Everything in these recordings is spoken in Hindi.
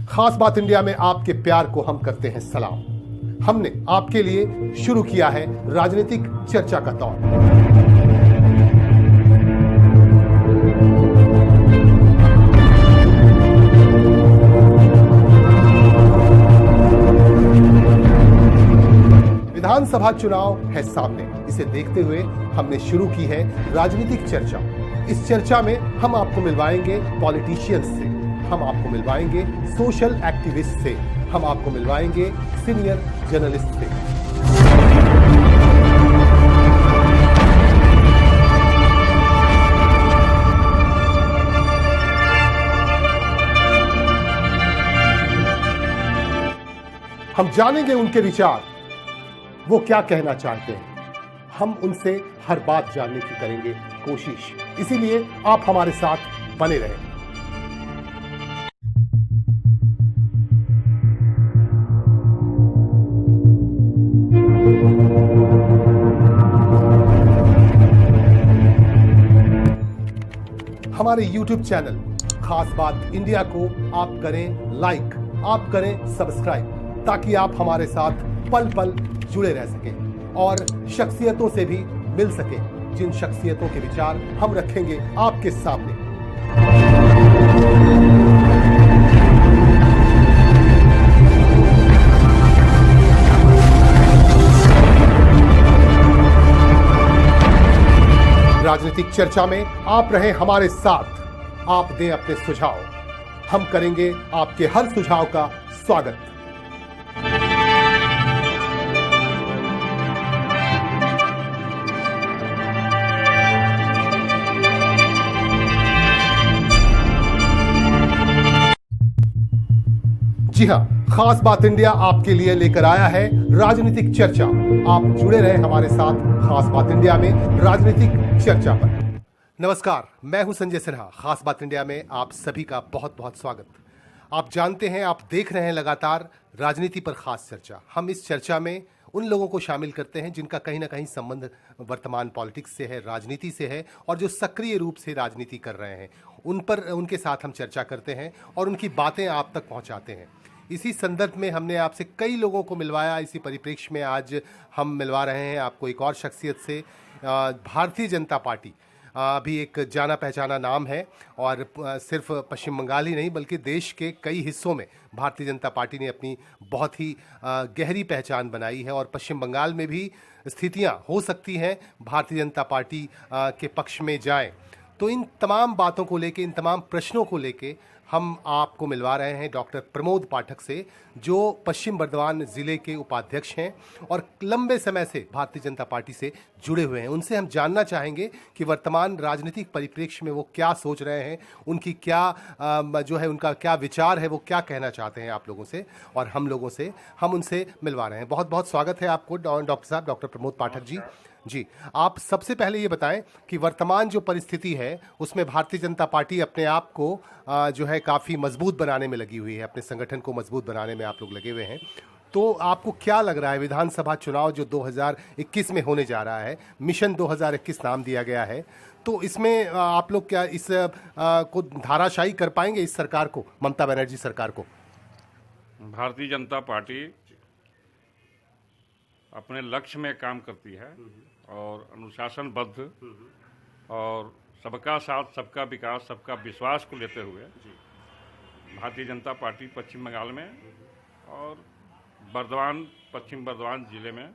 खास बात इंडिया में आपके प्यार को हम करते हैं सलाम। हमने आपके लिए शुरू किया है राजनीतिक चर्चा का दौर। विधानसभा चुनाव है सामने, इसे देखते हुए हमने शुरू की है राजनीतिक चर्चा। इस चर्चा में हम आपको मिलवाएंगे पॉलिटिशियंस से, हम आपको मिलवाएंगे सोशल एक्टिविस्ट से, हम आपको मिलवाएंगे सीनियर जर्नलिस्ट से। हम जानेंगे उनके विचार, वो क्या कहना चाहते हैं। हम उनसे हर बात जानने की करेंगे कोशिश, इसीलिए आप हमारे साथ बने रहें। हमारे YouTube चैनल खास बात इंडिया को आप करें लाइक, आप करें सब्सक्राइब, ताकि आप हमारे साथ पल पल जुड़े रह सकें और शख्सियतों से भी मिल सकें, जिन शख्सियतों के विचार हम रखेंगे आपके सामने। राजनीतिक चर्चा में आप रहें हमारे साथ, आप दें अपने सुझाव, हम करेंगे आपके हर सुझाव का स्वागत। जी हां, खास बात इंडिया आपके लिए लेकर आया है राजनीतिक चर्चा। आप जुड़े रहे हमारे साथ खास बात इंडिया में राजनीतिक चर्चा पर। नमस्कार, मैं हूं संजय सिन्हा। खास बात इंडिया में आप सभी का बहुत बहुत स्वागत। आप जानते हैं, आप देख रहे हैं लगातार राजनीति पर खास चर्चा। हम इस चर्चा में उन लोगों को शामिल करते हैं जिनका कहीं ना कहीं संबंध वर्तमान पॉलिटिक्स से है, राजनीति से है, और जो सक्रिय रूप से राजनीति कर रहे हैं उन पर, उनके साथ हम चर्चा करते हैं और उनकी बातें आप तक पहुंचाते हैं। इसी संदर्भ में हमने आपसे कई लोगों को मिलवाया। इसी परिप्रेक्ष्य में आज हम मिलवा रहे हैं आपको एक और शख्सियत से। भारतीय जनता पार्टी भी एक जाना पहचाना नाम है, और सिर्फ पश्चिम बंगाल ही नहीं बल्कि देश के कई हिस्सों में भारतीय जनता पार्टी ने अपनी बहुत ही गहरी पहचान बनाई है, और पश्चिम बंगाल में भी स्थितियां हो सकती हैं भारतीय जनता पार्टी के पक्ष में जाएं। तो इन तमाम बातों को लेके, इन तमाम प्रश्नों को लेके हम आपको मिलवा रहे हैं डॉक्टर प्रमोद पाठक से, जो पश्चिम बर्धमान जिले के उपाध्यक्ष हैं और लंबे समय से भारतीय जनता पार्टी से जुड़े हुए हैं। उनसे हम जानना चाहेंगे कि वर्तमान राजनीतिक परिप्रेक्ष्य में वो क्या सोच रहे हैं, उनकी क्या जो है उनका क्या विचार है, वो क्या कहना चाहते हैं आप लोगों से और हम लोगों से। हम उनसे मिलवा रहे हैं। बहुत बहुत स्वागत है आपको डॉक्टर साहब, डॉक्टर प्रमोद पाठक जी। जी, आप सबसे पहले ये बताएं कि वर्तमान जो परिस्थिति है उसमें भारतीय जनता पार्टी अपने आप को जो है काफ़ी मजबूत बनाने में लगी हुई है, अपने संगठन को मजबूत बनाने में आप लोग लगे हुए हैं। तो आपको क्या लग रहा है, विधानसभा चुनाव जो 2021 में होने जा रहा है, मिशन 2021 नाम दिया गया है, तो इसमें आप लोग क्या इस को धाराशायी कर पाएंगे, इस सरकार को, ममता बनर्जी सरकार को? भारतीय जनता पार्टी अपने लक्ष्य में काम करती है और अनुशासनबद्ध और सबका साथ, सबका विकास, सबका विश्वास को लेते हुए भारतीय जनता पार्टी पश्चिम बंगाल में और पश्चिम बर्धमान जिले में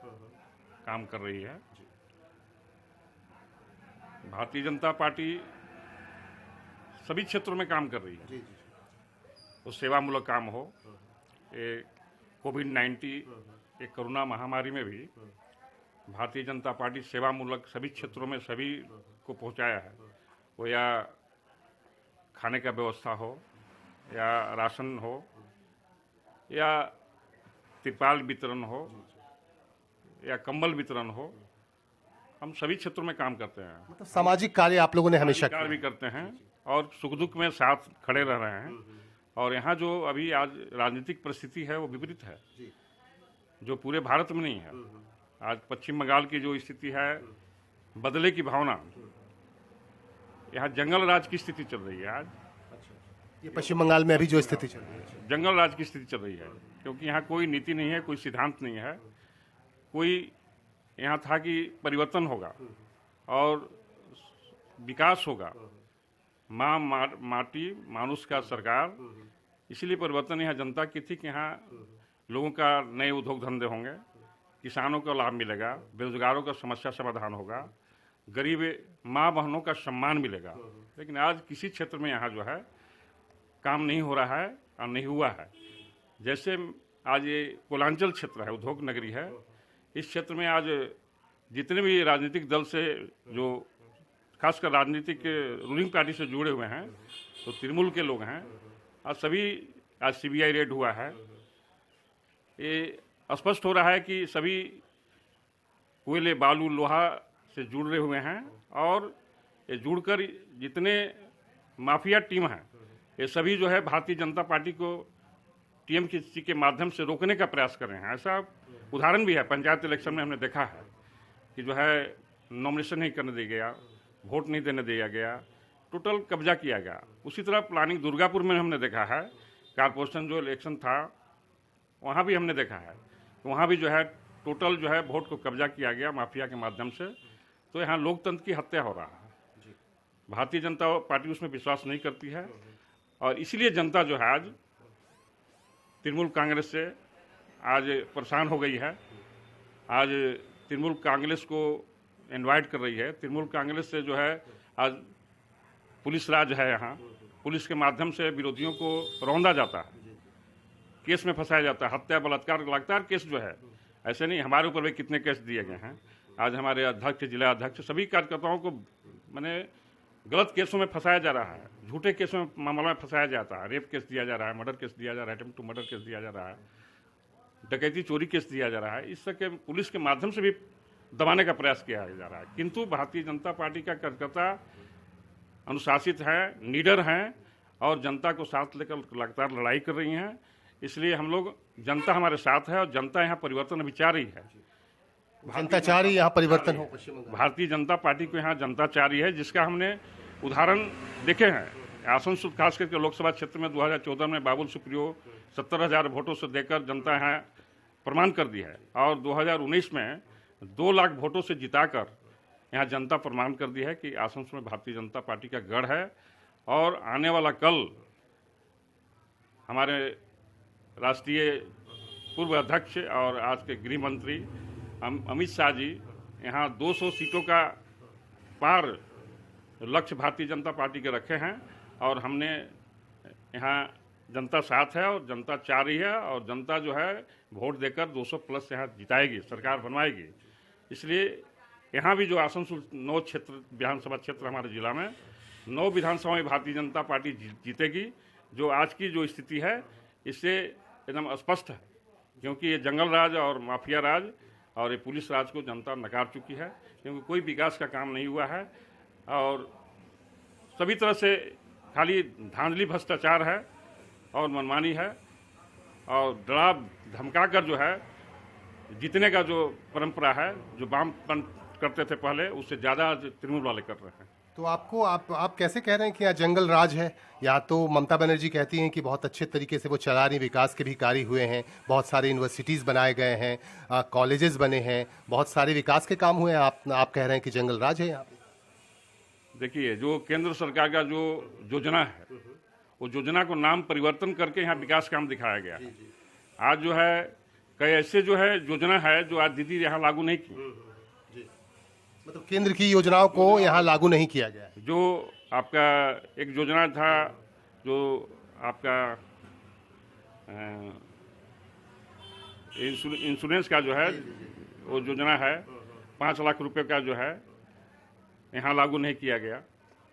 काम कर रही है। भारतीय जनता पार्टी सभी क्षेत्रों में काम कर रही है। वो सेवामूलक काम हो, कोविड-19 एक कोरोना महामारी में भी भारतीय जनता पार्टी सेवामूलक सभी क्षेत्रों में सभी को पहुंचाया है। वो या खाने का व्यवस्था हो, या राशन हो, या तिरपाल वितरण हो, या कंबल वितरण हो, हम सभी क्षेत्रों में काम करते हैं। मतलब सामाजिक कार्य आप लोगों ने हमेशा कार्य भी करते हैं और सुख दुख में साथ खड़े रह रहे हैं। और यहाँ जो अभी आज राजनीतिक परिस्थिति है वो विपरीत है, जो पूरे भारत में नहीं है। आज पश्चिम बंगाल की जो स्थिति है, बदले की भावना, यहाँ जंगल राज की स्थिति चल रही है आज। ये पश्चिम बंगाल में अभी जो स्थिति चल रही है, जंगल राज की स्थिति चल रही है, क्योंकि यहाँ कोई नीति नहीं है, कोई सिद्धांत नहीं है। कोई यहाँ था कि परिवर्तन होगा और विकास होगा, माटी मानुष का सरकार, इसलिए परिवर्तन यहाँ जनता की थी कि यहाँ लोगों का नए उद्योग धंधे होंगे, किसानों को लाभ मिलेगा, बेरोजगारों का समस्या समाधान होगा, गरीब माँ बहनों का सम्मान मिलेगा। लेकिन आज किसी क्षेत्र में यहाँ जो है काम नहीं हो रहा है और नहीं हुआ है। जैसे आज ये कोलांचल क्षेत्र है, उद्योग नगरी है, इस क्षेत्र में आज जितने भी राजनीतिक दल से जो खासकर राजनीतिक रूलिंग पार्टी से जुड़े हुए हैं, तो तृणमूल के लोग हैं, आज सभी आज सीबीआई रेड हुआ है। ये स्पष्ट हो रहा है कि सभी कोयले बालू लोहा से जुड़ रहे हुए हैं और ये जुड़कर जितने माफिया टीम हैं, ये सभी जो है भारतीय जनता पार्टी को टीएमसी के माध्यम से रोकने का प्रयास कर रहे हैं। ऐसा उदाहरण भी है, पंचायत इलेक्शन में हमने देखा है कि जो है नॉमिनेशन नहीं करने दिया गया, वोट नहीं देने दिया गया, टोटल कब्जा किया गया। उसी तरह प्लानिंग दुर्गापुर में हमने देखा है, कारपोरेशन जो इलेक्शन था वहाँ भी हमने देखा है, वहाँ भी जो है टोटल जो है वोट को कब्जा किया गया माफिया के माध्यम से। तो यहाँ लोकतंत्र की हत्या हो रहा है। भारतीय जनता पार्टी उसमें विश्वास नहीं करती है और इसलिए जनता जो है आज तृणमूल कांग्रेस से आज परेशान हो गई है। आज तृणमूल कांग्रेस को इनवाइट कर रही है। तृणमूल कांग्रेस से जो है आज पुलिस राज है, यहाँ पुलिस के माध्यम से विरोधियों को रौंदा जाता है, केस में फंसाया जाता है, हत्या बलात्कार लगातार केस जो है, ऐसे नहीं हमारे ऊपर भी कितने केस दिए गए हैं। आज हमारे अध्यक्ष, जिला अध्यक्ष, सभी कार्यकर्ताओं को मैंने गलत केसों में फंसाया जा रहा है, झूठे केसों में मामला में फंसाया जाता है। रेप केस दिया जा रहा है, मर्डर केस दिया जा रहा है, अटेम्प्ट टू मर्डर केस दिया जा रहा है, डकैती चोरी केस दिया जा रहा है। इस सबके पुलिस के माध्यम से भी दबाने का प्रयास किया जा रहा है। किंतु भारतीय जनता पार्टी का कार्यकर्ता अनुशासित है, निडर हैं और जनता को साथ लेकर लगातार लड़ाई कर रही हैं। इसलिए हम लोग, जनता हमारे साथ है और जनता यहाँ परिवर्तन अभी चाह रही है। जनता चाह रही है यहाँ परिवर्तन हो पश्चिम बंगाल। भारतीय जनता पार्टी को यहाँ जनता चाह रही है, जिसका हमने उदाहरण देखे हैं। आसनसोल खास करके लोकसभा क्षेत्र में 2014 में बाबुल सुप्रियो 70,000 वोटों से देकर जनता यहाँ प्रमाण कर दी है और 2019 में 2 लाख वोटों से जिताकर यहाँ जनता प्रमाण कर दी है कि आसनसोल में भारतीय जनता पार्टी का गढ़ है। और आने वाला कल हमारे राष्ट्रीय पूर्व अध्यक्ष और आज के गृह मंत्री अमित शाह जी यहाँ 200 सीटों का पार लक्ष्य भारतीय जनता पार्टी के रखे हैं और हमने यहाँ जनता साथ है और जनता चाह रही है और जनता जो है वोट देकर 200 प्लस यहाँ जिताएगी, सरकार बनवाएगी। इसलिए यहाँ भी जो आसनसोल 9 क्षेत्र विधानसभा क्षेत्र हमारे जिला में 9 विधानसभा में भारतीय जनता पार्टी जीतेगी। जो आज की जो स्थिति है इससे एकदम स्पष्ट है, क्योंकि ये जंगल राज और माफिया राज और ये पुलिस राज को जनता नकार चुकी है, क्योंकि कोई विकास का काम नहीं हुआ है और सभी तरह से खाली धांधली भ्रष्टाचार है और मनमानी है और डरा धमका कर जो है जीतने का जो परंपरा है, जो वामपंथ करते थे पहले, उससे ज़्यादा तृणमूल वाले कर रहे हैं। तो आपको आप कैसे कह रहे हैं कि यहाँ जंगल राज है? या तो ममता बनर्जी कहती हैं कि बहुत अच्छे तरीके से वो चला रही, विकास के भी कार्य हुए हैं, बहुत सारे यूनिवर्सिटीज़ बनाए गए हैं, कॉलेजेस बने हैं, बहुत सारे विकास के काम हुए हैं। आप कह रहे हैं कि जंगल राज है यहाँ पे? देखिए, जो केंद्र सरकार का जो योजना है, वो योजना को नाम परिवर्तन करके यहाँ विकास काम दिखाया गया है। आज जो है कई ऐसे जो है योजना है जो आज दीदी यहाँ लागू नहीं की, मतलब केंद्र की योजनाओं को यहाँ लागू नहीं किया गया है। जो आपका एक योजना था, जो आपका इंश्योरेंस का जो है वो योजना है, 5 लाख रुपए का जो है यहाँ लागू नहीं किया गया।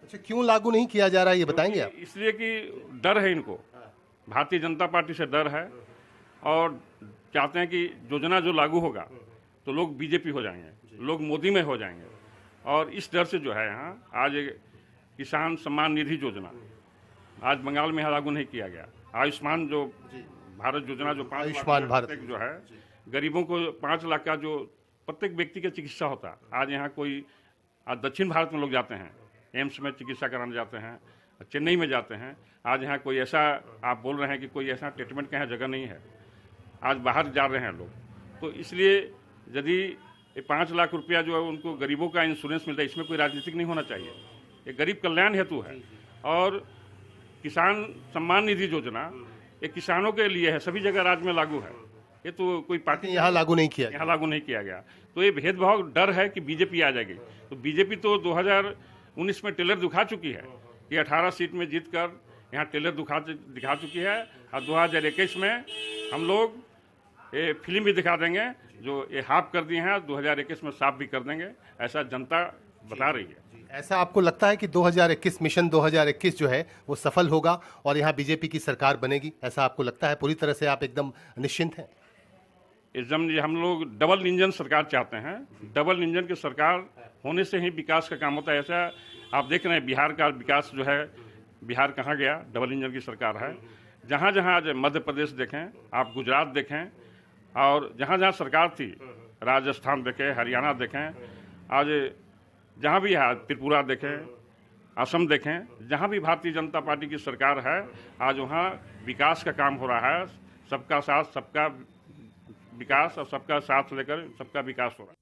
अच्छा, क्यों लागू नहीं किया जा रहा है ये बताएंगे आप? इसलिए कि डर है इनको, भारतीय जनता पार्टी से डर है और चाहते हैं कि योजना जो लागू होगा तो लोग बीजेपी हो जाएंगे, लोग मोदी में हो जाएंगे। और इस डर से जो है यहाँ आज किसान सम्मान निधि योजना आज बंगाल में यहाँ लागू नहीं किया गया। आयुष्मान जो भारत योजना जो 5 आयुष्मान भारत जो है गरीबों को 5 लाख का जो प्रत्येक व्यक्ति की चिकित्सा होता है। आज यहाँ कोई आज दक्षिण भारत में लोग जाते हैं, एम्स में चिकित्सा कराने जाते हैं, चेन्नई में जाते हैं। आज यहाँ कोई ऐसा आप बोल रहे हैं कि कोई ऐसा ट्रीटमेंट का यहाँ जगह नहीं है, आज बाहर जा रहे हैं लोग। तो इसलिए यदि 5 लाख रुपया जो है उनको गरीबों का इंश्योरेंस मिलता है, इसमें कोई राजनीतिक नहीं होना चाहिए, ये गरीब कल्याण हेतु है। और किसान सम्मान निधि योजना ये किसानों के लिए है, सभी जगह राज्य में लागू है। ये तो कोई पार्टी यहाँ लागू नहीं किया यहाँ लागू नहीं किया गया। तो ये भेदभाव डर है कि बीजेपी आ जाएगी। तो बीजेपी तो 2019 में टेलर दिखा चुकी है कि 18 सीट में जीतकर यहाँ टेलर दिखा चुकी है। और 2021 में हम लोग ये फिल्म भी दिखा देंगे, जो ये हाफ कर दिए हैं 2021 में साफ भी कर देंगे, ऐसा जनता बता रही है। ऐसा आपको लगता है कि 2021 मिशन 2021 जो है वो सफल होगा और यहाँ बीजेपी की सरकार बनेगी, ऐसा आपको लगता है? पूरी तरह से आप एकदम निश्चिंत हैं? एकदम हम लोग डबल इंजन सरकार चाहते हैं। डबल इंजन की सरकार होने से ही विकास का काम होता है। ऐसा आप देख रहे हैं बिहार का विकास जो है, बिहार कहाँ गया? डबल इंजन की सरकार है। जहाँ जहाँ आज मध्य प्रदेश देखें, आप गुजरात देखें, और जहाँ जहाँ सरकार थी, राजस्थान देखें, हरियाणा देखें, आज जहाँ भी है, त्रिपुरा देखें, असम देखें, जहाँ भी भारतीय जनता पार्टी की सरकार है, आज वहाँ विकास का काम हो रहा है। सबका साथ सबका विकास और सबका साथ लेकर सबका विकास हो रहा है।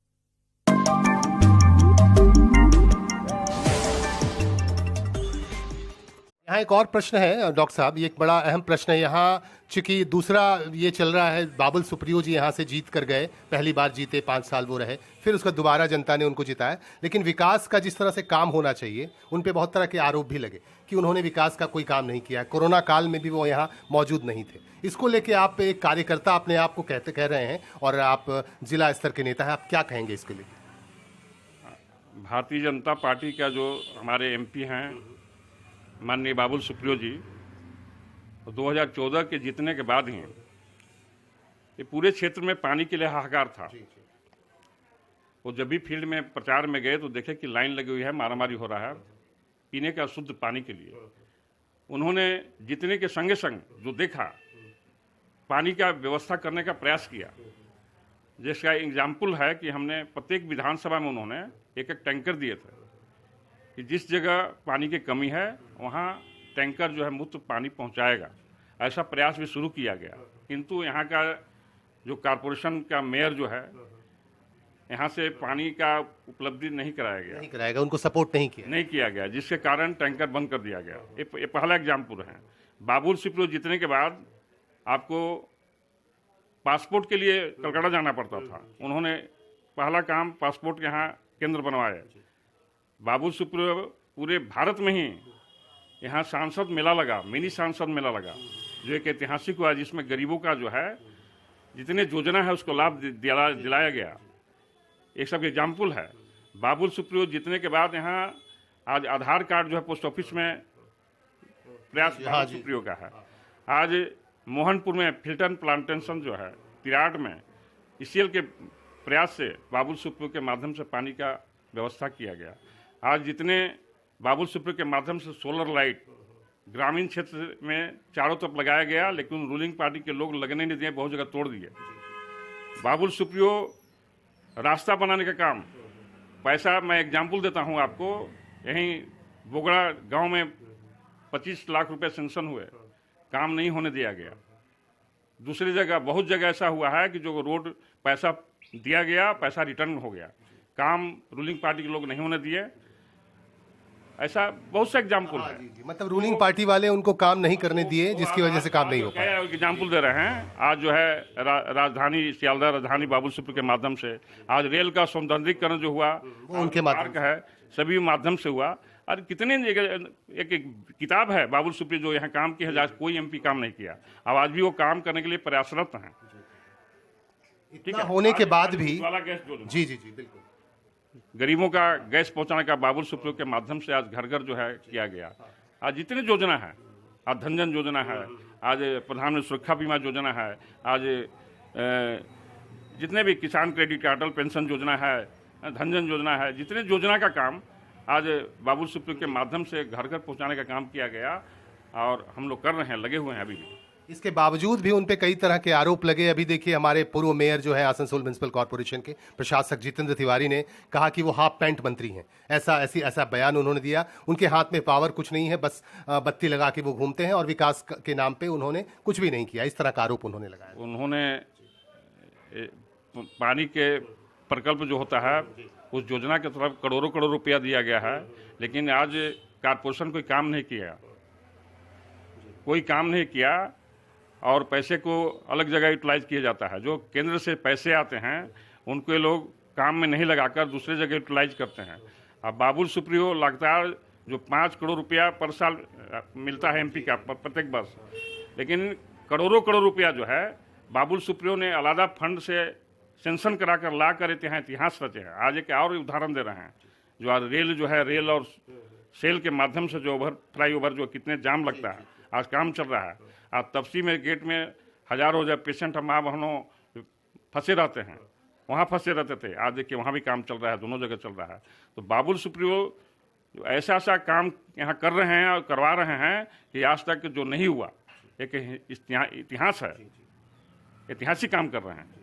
यहाँ एक और प्रश्न है डॉक्टर साहब, ये एक बड़ा अहम प्रश्न है यहाँ, चूंकि दूसरा ये चल रहा है, बाबुल सुप्रियो जी यहाँ से जीत कर गए, पहली बार जीते, 5 साल वो रहे, फिर उसका दोबारा जनता ने उनको जिताया, लेकिन विकास का जिस तरह से काम होना चाहिए उन पे बहुत तरह के आरोप भी लगे कि उन्होंने विकास का कोई काम नहीं किया। कोरोना काल में भी वो यहाँ मौजूद नहीं थे। इसको लेके आप एक कार्यकर्ता अपने आप को कह रहे हैं और आप जिला स्तर के नेता हैं, आप क्या कहेंगे इसके लिए? भारतीय जनता पार्टी का जो हमारे एमपी हैं माननीय बाबुल सुप्रियो जी, 2014 के जीतने के बाद ही ये पूरे क्षेत्र में पानी के लिए हाहाकार था। वो जब भी फील्ड में प्रचार में गए तो देखे कि लाइन लगी हुई है, मारामारी हो रहा है पीने का शुद्ध पानी के लिए। उन्होंने जीतने के संगे संग जो देखा, पानी का व्यवस्था करने का प्रयास किया, जिसका एग्जाम्पल है कि हमने प्रत्येक विधानसभा में उन्होंने एक एक टैंकर दिए थे कि जिस जगह पानी की कमी है वहाँ टैंकर जो है मुफ्त पानी पहुँचाएगा। ऐसा प्रयास भी शुरू किया गया, किंतु यहाँ का जो कॉरपोरेशन का मेयर जो है, यहाँ से पानी का उपलब्धि नहीं कराया, उनको सपोर्ट नहीं किया गया, जिसके कारण टैंकर बंद कर दिया गया। ये पहला एग्जाम्पल है। बाबुल सुप्रियो जीतने के बाद आपको पासपोर्ट के लिए कलकत्ता जाना पड़ता था, उन्होंने पहला काम पासपोर्ट के यहाँ केंद्र बनवाया। बाबुल सुप्रियो पूरे भारत में ही यहाँ सांसद मेला लगा, मिनी सांसद मेला लगा, जो एक ऐतिहासिक हुआ, जिसमें गरीबों का जो है जितने योजना है उसको लाभ दिलाया गया। एक सब एग्जाम्पल है। बाबुल सुप्रियो जीतने के बाद यहाँ आज आधार कार्ड जो है पोस्ट ऑफिस में प्रयास बाबुल सुप्रियो का है। आज मोहनपुर में फिल्टन प्लांटेशन जो है तिराट में ईसीएल के प्रयास से बाबुल सुप्रियो के माध्यम से पानी का व्यवस्था किया गया। आज जितने बाबुल सुप्रियो के माध्यम से सोलर लाइट ग्रामीण क्षेत्र में चारों तरफ लगाया गया, लेकिन रूलिंग पार्टी के लोग लगने नहीं दिए, बहुत जगह तोड़ दिए। बाबुल सुप्रियो रास्ता बनाने का काम, पैसा मैं एग्जाम्पल देता हूं आपको, यहीं बोगड़ा गांव में 25 लाख रुपए सेंक्शन हुए, काम नहीं होने दिया गया। दूसरी जगह बहुत जगह ऐसा हुआ है कि जो रोड पैसा दिया गया, पैसा रिटर्न हो गया, काम रूलिंग पार्टी के लोग नहीं होने दिए। ऐसा बहुत से एग्जाम्पल है। मतलब रूलिंग पार्टी वाले उनको काम नहीं करने दिए, जिसकी वजह से काम नहीं हो पाया। एग्जाम्पल दे रहे हैं। आज जो है राजधानी सियालदह राजधानी बाबुल सुप्रियो के माध्यम से आज रेल का सौंदर्यीकरण जो हुआ वो उनके माध्यम है, सभी माध्यम से हुआ। और कितने एक किताब है बाबुल सुप्रियो जो यहाँ काम किया है, कोई एमपी काम नहीं किया। अब आज भी वो काम करने के लिए प्रयासरत हैं। इतना होने के बाद भी जी बिल्कुल गरीबों का गैस पहुंचाने का बाबुल सुप्रियो के माध्यम से आज घर घर जो है किया गया। आज जितनी योजना है, आज धनजन योजना है, आज प्रधानमंत्री सुरक्षा बीमा योजना है, आज जितने भी किसान क्रेडिट अटल पेंशन योजना है, धनजन योजना है, जितने योजना का काम आज बाबुल सुप्रियो के माध्यम से घर घर पहुंचाने का काम किया गया और हम लोग कर रहे हैं, लगे हुए हैं अभी भी। इसके बावजूद भी उन पे कई तरह के आरोप लगे। अभी देखिए हमारे पूर्व मेयर जो है आसनसोल म्युनिसिपल कॉर्पोरेशन के प्रशासक जितेंद्र तिवारी ने कहा कि वो हाफ पैंट मंत्री हैं। ऐसा बयान उन्होंने दिया। उनके हाथ में पावर कुछ नहीं है, बस बत्ती लगा के वो घूमते हैं और विकास के नाम पे उन्होंने कुछ भी नहीं किया। इस तरह का आरोप उन्होंने लगाया। उन्होंने पानी के प्रकल्प जो होता है उस योजना की तरफ करोड़ों करोड़ रुपया दिया गया है, लेकिन आज कारपोरेशन कोई काम नहीं किया और पैसे को अलग जगह यूटिलाइज किया जाता है। जो केंद्र से पैसे आते हैं उनको ये लोग काम में नहीं लगाकर दूसरे जगह यूटिलाइज करते हैं। अब बाबुल सुप्रियो लगातार जो 5 करोड़ रुपया पर साल मिलता है एमपी का प्रत्येक वर्ष, लेकिन करोड़ों करोड़ रुपया जो है बाबुल सुप्रियो ने अलग फंड से सेंक्शन कराकर लाकर इतिहास रचे हैं। आज एक और उदाहरण दे रहे हैं, जो आज रेल और सेल के माध्यम से जो फ्लाईओवर जो कितने जाम लगता है, आज काम चल रहा है। आज तपसी में गेट में हजारों पेशेंट माँ बहनों फंसे रहते हैं, वहाँ फंसे रहते थे। आज देखिए वहाँ भी काम चल रहा है, दोनों जगह चल रहा है। तो बाबुल सुप्रियो ऐसा काम यहाँ कर रहे हैं और करवा रहे हैं कि आज तक जो नहीं हुआ, एक इतिहास है, ऐतिहासिक काम कर रहे हैं।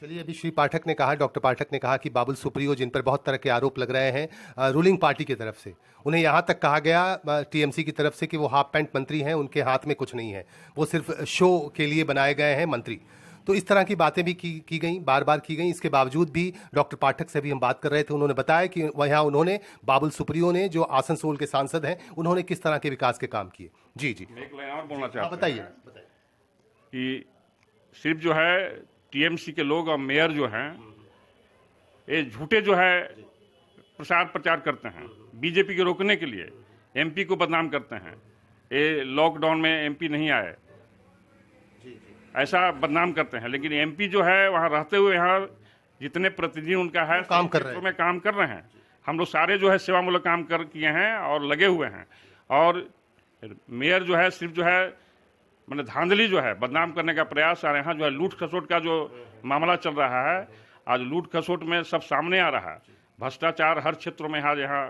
चलिए, अभी श्री पाठक ने कहा, डॉक्टर पाठक ने कहा कि बाबुल सुप्रियो जिन पर बहुत तरह के आरोप लग रहे हैं रूलिंग पार्टी की तरफ से, उन्हें यहाँ तक कहा गया टीएमसी की तरफ से कि वो हाफ पैंट मंत्री हैं, उनके हाथ में कुछ नहीं है, वो सिर्फ शो के लिए बनाए गए हैं मंत्री। तो इस तरह की बातें भी की गई, बार बार की गई। इसके बावजूद भी डॉक्टर पाठक से भी हम बात कर रहे थे, उन्होंने बताया कि वहाँ उन्होंने बाबुल सुप्रियो ने, जो आसनसोल के सांसद हैं, उन्होंने किस तरह के विकास के काम किए। जी एक लाइन और बोलना चाहता हूं, बताइए कि सिर्फ जो है टीएमसी के लोग और मेयर जो हैं, ये झूठे जो है प्रचार करते हैं बीजेपी के रोकने के लिए, एमपी को बदनाम करते हैं। ये लॉकडाउन में एमपी नहीं आए, ऐसा बदनाम करते हैं। लेकिन एमपी जो है वहाँ रहते हुए, यहाँ जितने प्रतिनिधि उनका है काम कर रहे हैं। हम लोग सारे जो है सेवामूलक काम किए हैं और लगे हुए हैं। और मेयर जो है सिर्फ जो है मैंने धांधली जो है बदनाम करने का प्रयास, और यहाँ जो है लूट खसोट का जो मामला चल रहा है, आज लूट खसोट में सब सामने आ रहा है। भ्रष्टाचार हर क्षेत्र में आज यहाँ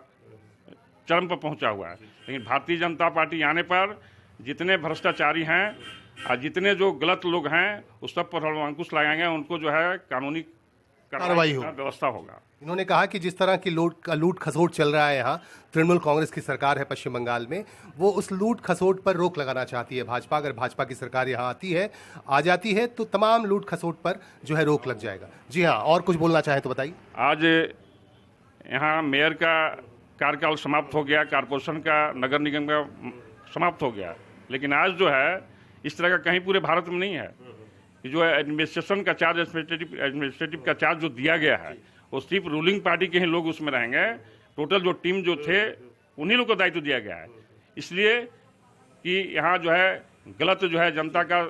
चरम पर पहुँचा हुआ है। लेकिन भारतीय जनता पार्टी आने पर जितने भ्रष्टाचारी हैं और जितने जो गलत लोग हैं उस सब पर हम अंकुश लगाएंगे, उनको जो है कानूनी कार्रवाई होगी, व्यवस्था होगा। इन्होंने कहा कि जिस तरह की लूट खसोट चल रहा है यहाँ, तृणमूल कांग्रेस की सरकार है पश्चिम बंगाल में, वो उस लूट खसोट पर रोक लगाना चाहती है भाजपा। अगर भाजपा की सरकार यहाँ आ जाती है तो तमाम लूट खसोट पर जो है रोक लग जाएगा। जी हाँ, और कुछ बोलना चाहें तो बताइए। आज यहाँ मेयर का कार्यकाल समाप्त हो गया, कारपोरेशन का, नगर निगम का समाप्त हो गया, लेकिन आज जो है इस तरह का कहीं पूरे भारत में नहीं है। जो है एडमिनिस्ट्रेशन का चार्ज, एडमिनिस्ट्रेटिव का चार्ज जो दिया गया है, वो सिर्फ रूलिंग पार्टी के ही लोग उसमें रहेंगे। टोटल जो टीम जो थे उन्हीं लोग को दायित्व दिया गया है, इसलिए कि यहाँ जो है गलत जो है जनता का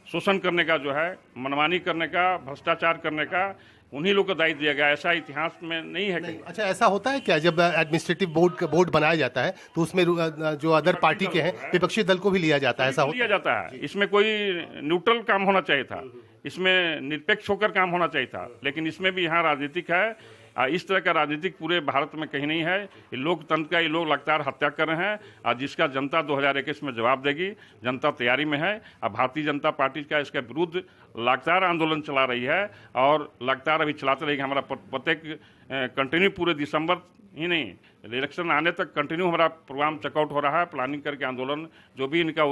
शोषण करने का, जो है मनमानी करने का, भ्रष्टाचार करने का, उन्हीं लोग को दायित्व दिया गया। ऐसा इतिहास में नहीं है कहीं। अच्छा, ऐसा होता है क्या जब एडमिनिस्ट्रेटिव बोर्ड बनाया जाता है तो उसमें जो अदर पार्टी के हैं, विपक्षी दल को भी लिया जाता है? ऐसा लिया जाता है। इसमें कोई न्यूट्रल काम होना चाहिए था, इसमें निरपेक्ष होकर काम होना चाहिए था, लेकिन इसमें भी यहाँ राजनीतिक है। इस तरह का राजनीतिक पूरे भारत में कहीं नहीं है। ये लोकतंत्र का ये लोग लगातार हत्या कर रहे हैं, और जिसका जनता 2021 में जवाब देगी। जनता तैयारी में है। अब भारतीय जनता पार्टी का इसके विरुद्ध लगातार आंदोलन चला रही है और लगातार अभी चलाते रहेगी। हमारा प्रत्येक कंटिन्यू पूरे दिसंबर ही नहीं, इलेक्शन आने तक कंटिन्यू हमारा प्रोग्राम चेकआउट हो रहा है, प्लानिंग करके आंदोलन, जो भी इनका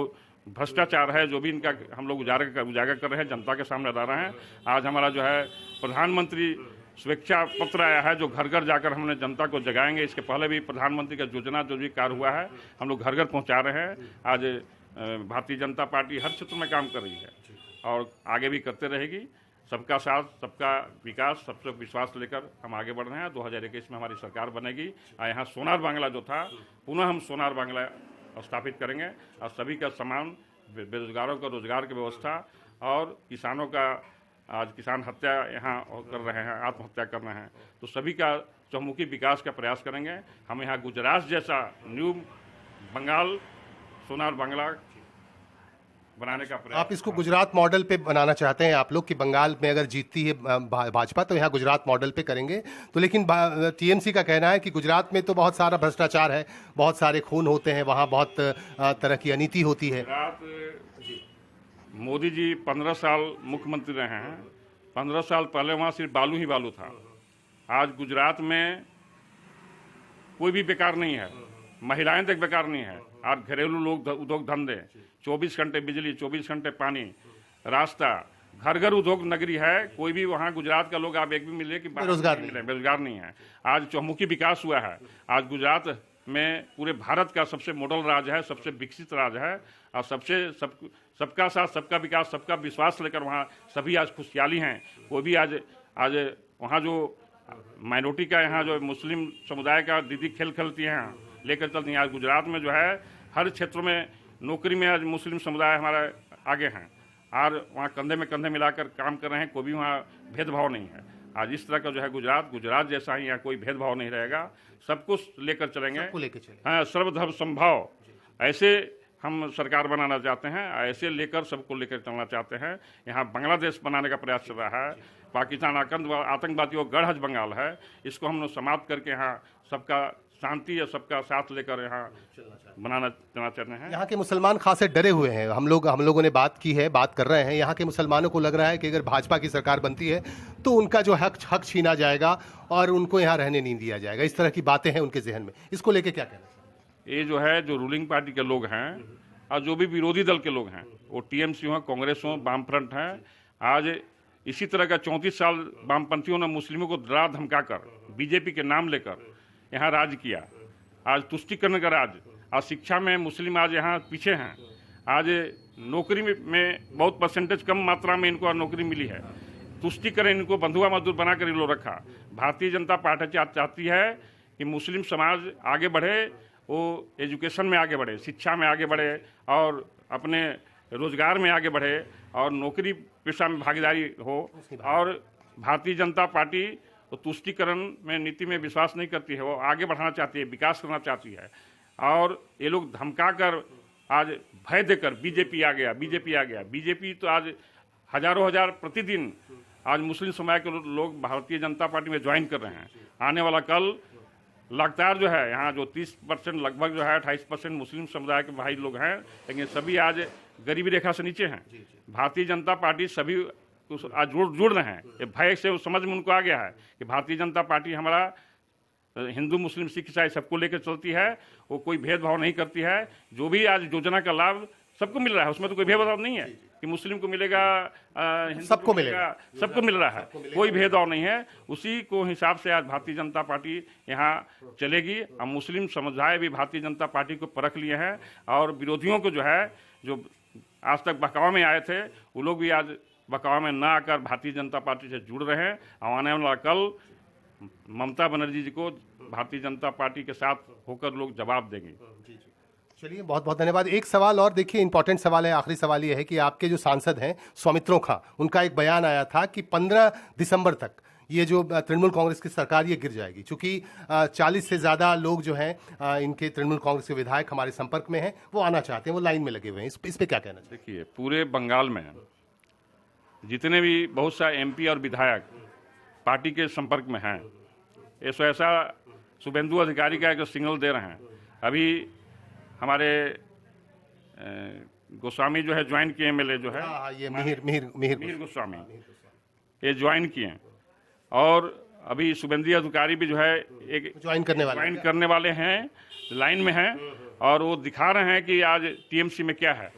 भ्रष्टाचार है, जो भी इनका हम लोग उजागर कर रहे हैं, जनता के सामने ला रहे हैं। आज हमारा जो है प्रधानमंत्री स्वेच्छा पत्र आया है, जो घर घर जाकर हमने जनता को जगाएंगे। इसके पहले भी प्रधानमंत्री का योजना जो भी कार्य हुआ है, हम लोग घर घर पहुंचा रहे हैं। आज भारतीय जनता पार्टी हर क्षेत्र में काम कर रही है और आगे भी करते रहेगी। सबका साथ, सबका विकास, सबसे विश्वास लेकर हम आगे बढ़ रहे हैं। 2021 में हमारी सरकार बनेगी और यहाँ सोनार बांग्ला जो था, पुनः हम सोनार बांग्ला स्थापित करेंगे और सभी का समान, बेरोजगारों का रोजगार की व्यवस्था, और किसानों का, आज किसान हत्या यहाँ कर रहे हैं, आत्महत्या कर रहे हैं, तो सभी का चहुमुखी विकास का प्रयास करेंगे। हम यहाँ गुजरात जैसा न्यू बंगाल, सोनार बांग्ला बनाने का प्रयास। आप इसको गुजरात मॉडल पे बनाना चाहते हैं आप लोग, कि बंगाल में अगर जीतती है भाजपा तो यहाँ गुजरात मॉडल पे करेंगे। तो लेकिन टीएमसी का कहना है कि गुजरात में तो बहुत सारा भ्रष्टाचार है, बहुत सारे खून होते हैं, वहाँ बहुत तरह की अनीति होती है। मोदी जी 15 साल मुख्यमंत्री रहे हैं। 15 साल पहले वहाँ सिर्फ बालू ही बालू था। आज गुजरात में कोई भी बेकार नहीं है, महिलाएं तक बेकार नहीं है। आज घरेलू लोग उद्योग धंधे, 24 घंटे बिजली, 24 घंटे पानी, रास्ता, घर घर उद्योग नगरी है। कोई भी वहाँ गुजरात का लोग आप एक भी मिले कि बेरोजगार नहीं है। आज चौमुखी विकास हुआ है। आज गुजरात में पूरे भारत का सबसे मॉडल राज्य है, सबसे विकसित राज्य है और सबका साथ सबका विकास सबका विश्वास लेकर वहाँ सभी आज खुशहाली हैं। कोई भी आज वहाँ जो माइनॉरिटी का यहाँ जो मुस्लिम समुदाय का दीदी खेल खेलती हैं लेकर चलती हैं। आज गुजरात में जो है हर क्षेत्र में नौकरी में आज मुस्लिम समुदाय हमारा आगे हैं और वहाँ कंधे में कंधे मिलाकर काम कर रहे हैं। कोई भी वहाँ भेदभाव नहीं है। आज इस तरह का जो है गुजरात जैसा ही यहाँ कोई भेदभाव नहीं रहेगा। सबको लेकर चलेंगे, हाँ, सर्वधर्म संभाव। ऐसे हम सरकार बनाना चाहते हैं, ऐसे लेकर सबको लेकर चलना चाहते हैं। यहाँ बांग्लादेश बनाने का प्रयास चल रहा है। पाकिस्तान आतंकवादियों गढ़ बंगाल है, इसको हम लोग समाप्त करके यहाँ सबका शांति या सबका साथ लेकर यहाँ बनाना चाहते हैं। यहाँ के मुसलमान खासे डरे हुए हैं। हम लोगों ने बात की है, बात कर रहे हैं। यहाँ के मुसलमानों को लग रहा है कि अगर भाजपा की सरकार बनती है तो उनका जो हक छीना जाएगा और उनको यहाँ रहने नहीं दिया जाएगा। इस तरह की बातें हैं उनके जहन में। इसको लेके क्या कहना चाहिए? ये जो है जो रूलिंग पार्टी के लोग हैं और जो भी विरोधी दल के लोग हैं, वो टीएमसी हो, कांग्रेस हो, वामफ्रंट हैं, आज इसी तरह का 34 साल वामपंथियों ने मुस्लिमों को डरा धमका कर बीजेपी के नाम लेकर यहाँ राज किया। आज तुष्टिकरण का राज। आज शिक्षा में मुस्लिम आज यहाँ पीछे हैं। आज नौकरी में बहुत परसेंटेज कम मात्रा में इनको नौकरी मिली है। तुष्टिकरण इनको बंधुआ मजदूर बनाकर इन लोग रखा। भारतीय जनता पार्टी चाहती है कि मुस्लिम समाज आगे बढ़े, वो एजुकेशन में आगे बढ़े, शिक्षा में आगे बढ़े और अपने रोजगार में आगे बढ़े और नौकरी पेशा में भागीदारी हो। और भारतीय जनता पार्टी तो तुष्टिकरण में नीति में विश्वास नहीं करती है, वो आगे बढ़ाना चाहती है, विकास करना चाहती है। और ये लोग धमका कर आज भय देकर बीजेपी आ गया। बीजेपी तो आज हजारों हजार प्रतिदिन आज मुस्लिम समाज के लोग भारतीय जनता पार्टी में ज्वाइन कर रहे हैं। आने वाला कल लगातार जो है यहाँ जो 30% लगभग जो है 28% मुस्लिम समुदाय के भाई लोग हैं, लेकिन सभी आज गरीबी रेखा से नीचे हैं। भारतीय जनता पार्टी सभी आज जुड़ रहे हैं। ये भय से समझ में उनको आ गया है कि भारतीय जनता पार्टी हमारा हिंदू मुस्लिम सिख ईसाई सबको लेकर चलती है। वो कोई भेदभाव नहीं करती है। जो भी आज योजना का लाभ सबको मिल रहा है, उसमें तो कोई भेदभाव नहीं है कि मुस्लिम को मिलेगा, सबको मिलेगा, सबको मिल रहा है। कोई भेदभाव नहीं है। उसी को हिसाब से आज भारतीय जनता पार्टी यहाँ चलेगी। और मुस्लिम समुदाय भी भारतीय जनता पार्टी को परख लिए हैं और विरोधियों को जो है जो आज तक बहकावा में आए थे वो लोग भी आज बहकावा में ना आकर भारतीय जनता पार्टी से जुड़ रहे हैं। और आने वाला कल ममता बनर्जी जी को भारतीय जनता पार्टी के साथ होकर लोग जवाब देंगे। चलिए, बहुत बहुत धन्यवाद। एक सवाल और देखिए, इंपॉर्टेंट सवाल है, आखिरी सवाल ये है कि आपके जो सांसद हैं सौमित्रों खां, उनका एक बयान आया था कि 15 दिसंबर तक ये जो तृणमूल कांग्रेस की सरकार ये गिर जाएगी, क्योंकि 40 से ज़्यादा लोग जो हैं इनके तृणमूल कांग्रेस के विधायक हमारे संपर्क में हैं, वो आना चाहते हैं, वो लाइन में लगे हुए हैं। इस पे क्या कहना चाहिए? देखिए, पूरे बंगाल में जितने भी बहुत सा एमपी और विधायक पार्टी के संपर्क में हैं, ऐसा शुभेंदु अधिकारी का एक सिग्नल दे रहे हैं। अभी हमारे गोस्वामी जो है ज्वाइन किए, एमएलए जो है, ये मिहिर गोस्वामी, ये ज्वाइन किए। और अभी शुभेंदु अधिकारी भी जो है एक ज्वाइन करने वाले हैं, लाइन में हैं और वो दिखा रहे हैं कि आज टीएमसी में क्या है।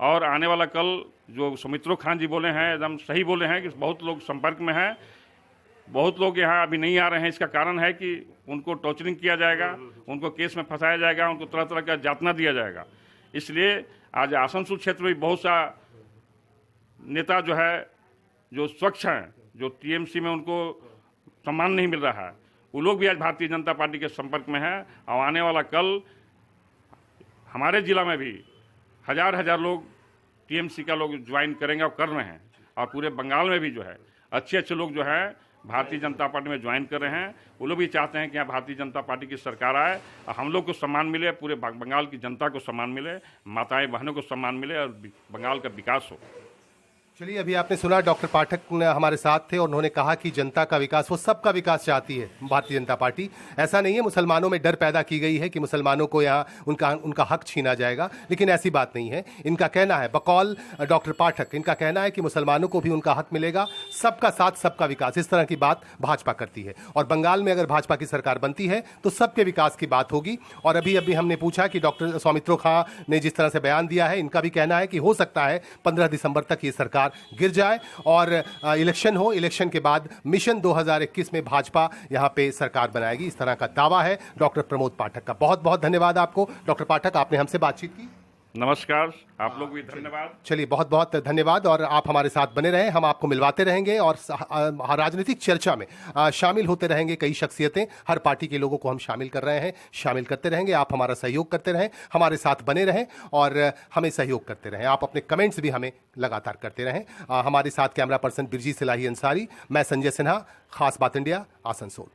और आने वाला कल जो सौमित्रों खान जी बोले हैं एकदम सही बोले हैं कि बहुत लोग संपर्क में हैं। बहुत लोग यहाँ अभी नहीं आ रहे हैं। इसका कारण है कि उनको टॉर्चरिंग किया जाएगा, उनको केस में फंसाया जाएगा, उनको तरह तरह का यातना दिया जाएगा। इसलिए आज आसनसोल क्षेत्र में बहुत सा नेता जो है जो स्वच्छ हैं, जो टीएमसी में उनको सम्मान नहीं मिल रहा है, वो लोग भी आज भारतीय जनता पार्टी के संपर्क में हैं। और आने वाला कल हमारे जिला में भी हजार लोग टीएमसी का लोग ज्वाइन करेंगे और कर रहे हैं। और पूरे बंगाल में भी जो है अच्छे लोग जो है भारतीय जनता पार्टी में ज्वाइन कर रहे हैं। वो लोग भी चाहते हैं कि यहाँ भारतीय जनता पार्टी की सरकार आए और हम लोग को सम्मान मिले, पूरे बंगाल की जनता को सम्मान मिले, माताएं बहनों को सम्मान मिले और बंगाल का विकास हो। चलिए, अभी आपने सुना डॉक्टर पाठक हमारे साथ थे और उन्होंने कहा कि जनता का विकास, वो सबका विकास चाहती है भारतीय जनता पार्टी। ऐसा नहीं है मुसलमानों में डर पैदा की गई है कि मुसलमानों को यहाँ उनका हक छीना जाएगा, लेकिन ऐसी बात नहीं है। इनका कहना है, बकौल डॉक्टर पाठक, इनका कहना है कि मुसलमानों को भी उनका हक मिलेगा, सबका साथ सबका विकास, इस तरह की बात भाजपा करती है। और बंगाल में अगर भाजपा की सरकार बनती है तो सबके विकास की बात होगी। और अभी अभी हमने पूछा कि डॉक्टर सौमित्रो खां ने जिस तरह से बयान दिया है, इनका भी कहना है कि हो सकता है 15 दिसंबर तक ये सरकार गिर जाए और इलेक्शन हो, इलेक्शन के बाद मिशन 2021 में भाजपा यहां पे सरकार बनाएगी, इस तरह का दावा है डॉक्टर प्रमोद पाठक का। बहुत बहुत धन्यवाद आपको डॉक्टर पाठक, आपने हमसे बातचीत की। नमस्कार, आप लोग भी धन्यवाद। चलिए, बहुत बहुत धन्यवाद और आप हमारे साथ बने रहें, हम आपको मिलवाते रहेंगे और राजनीतिक चर्चा में शामिल होते रहेंगे। कई शख्सियतें, हर पार्टी के लोगों को हम शामिल कर रहे हैं, शामिल करते रहेंगे। आप हमारा सहयोग करते रहें, हमारे साथ बने रहें और हमें सहयोग करते रहें। आप अपने कमेंट्स भी हमें लगातार करते रहें। हमारे साथ कैमरा पर्सन बिरजी सिलाही अंसारी, मैं संजय सिन्हा, खास बात इंडिया, आसनसोल।